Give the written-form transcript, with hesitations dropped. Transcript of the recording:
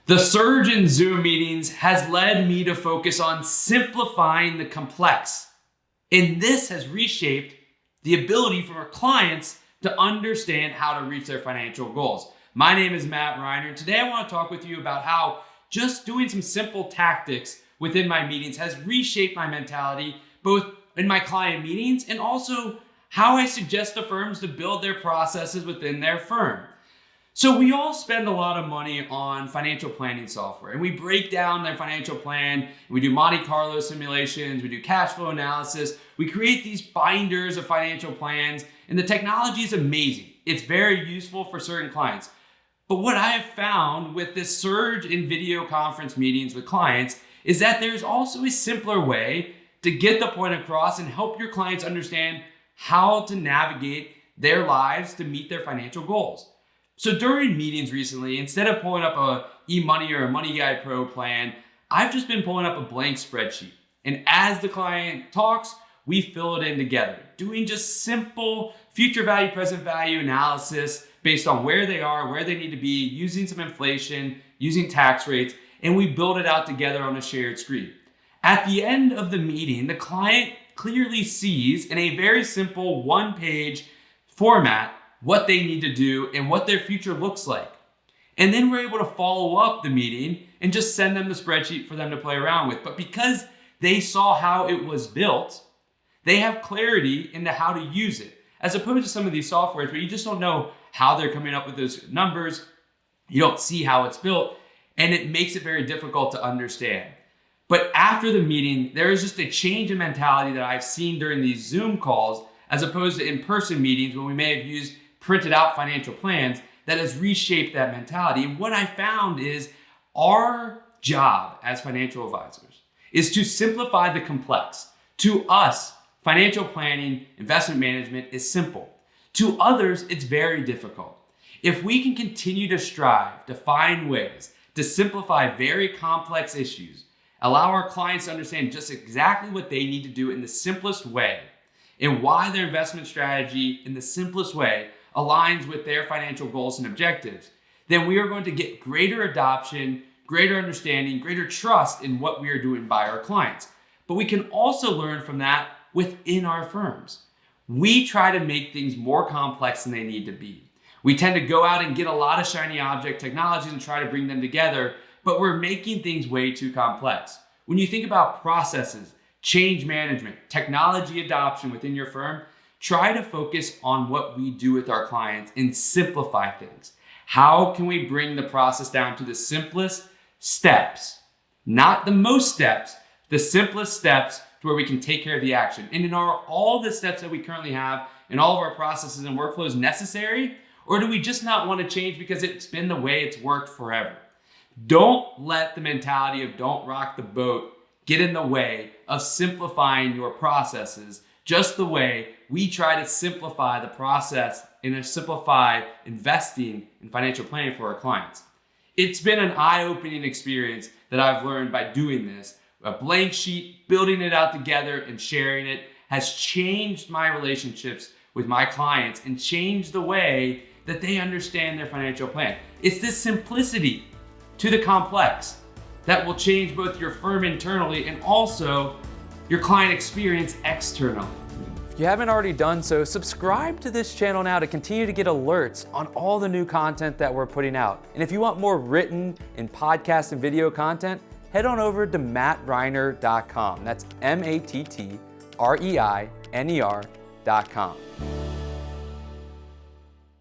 The surge in Zoom meetings has led me to focus on simplifying the complex. And this has reshaped the ability for our clients to understand how to reach their financial goals. My name is Matt Reiner, and today I want to talk with you about how just doing some simple tactics within my meetings has reshaped my mentality, both in my client meetings and also how I suggest to firms to build their processes within their firm. So we all spend a lot of money on financial planning software, and we break down their financial plan. We do Monte Carlo simulations, we do cash flow analysis. We create these binders of financial plans, and the technology is amazing. It's very useful for certain clients. But what I have found with this surge in video conference meetings with clients is that there's also a simpler way to get the point across and help your clients understand how to navigate their lives to meet their financial goals. So during meetings recently, instead of pulling up a eMoney or a Money Guide Pro plan, I've just been pulling up a blank spreadsheet. And as the client talks, we fill it in together, doing just simple future value, present value analysis based on where they are, where they need to be, using some inflation, using tax rates, and we build it out together on a shared screen. At the end of the meeting, the client clearly sees in a very simple one-page format what they need to do and what their future looks like. And then we're able to follow up the meeting and just send them the spreadsheet for them to play around with. But because they saw how it was built, they have clarity into how to use it, as opposed to some of these softwares where you just don't know how they're coming up with those numbers. You don't see how it's built, and it makes it very difficult to understand. But after the meeting, there is just a change in mentality that I've seen during these Zoom calls, as opposed to in-person meetings when we may have used printed out financial plans, that has reshaped that mentality. And what I found is our job as financial advisors is to simplify the complex. To us, financial planning, investment management is simple. To others, it's very difficult. If we can continue to strive to find ways to simplify very complex issues, allow our clients to understand just exactly what they need to do in the simplest way, and why their investment strategy in the simplest way aligns with their financial goals and objectives, then we are going to get greater adoption, greater understanding, greater trust in what we are doing by our clients. But we can also learn from that within our firms. We try to make things more complex than they need to be. We tend to go out and get a lot of shiny object technologies and try to bring them together, but we're making things way too complex. When you think about processes, change management, technology adoption within your firm, try to focus on what we do with our clients and simplify things. How can we bring the process down to the simplest steps? Not the most steps, the simplest steps to where we can take care of the action. And in all the steps that we currently have in all of our processes and workflows necessary, or do we just not want to change because it's been the way it's worked forever? Don't let the mentality of don't rock the boat get in the way of simplifying your processes, just the way we try to simplify the process and simplify investing in financial planning for our clients. It's been an eye-opening experience that I've learned by doing this. A blank sheet, building it out together and sharing it has changed my relationships with my clients and changed the way that they understand their financial plan. It's this simplicity to the complex that will change both your firm internally and also your client experience externally. If you haven't already done so, subscribe to this channel now to continue to get alerts on all the new content that we're putting out. And if you want more written and podcast and video content, head on over to mattreiner.com. That's MattReiner.com.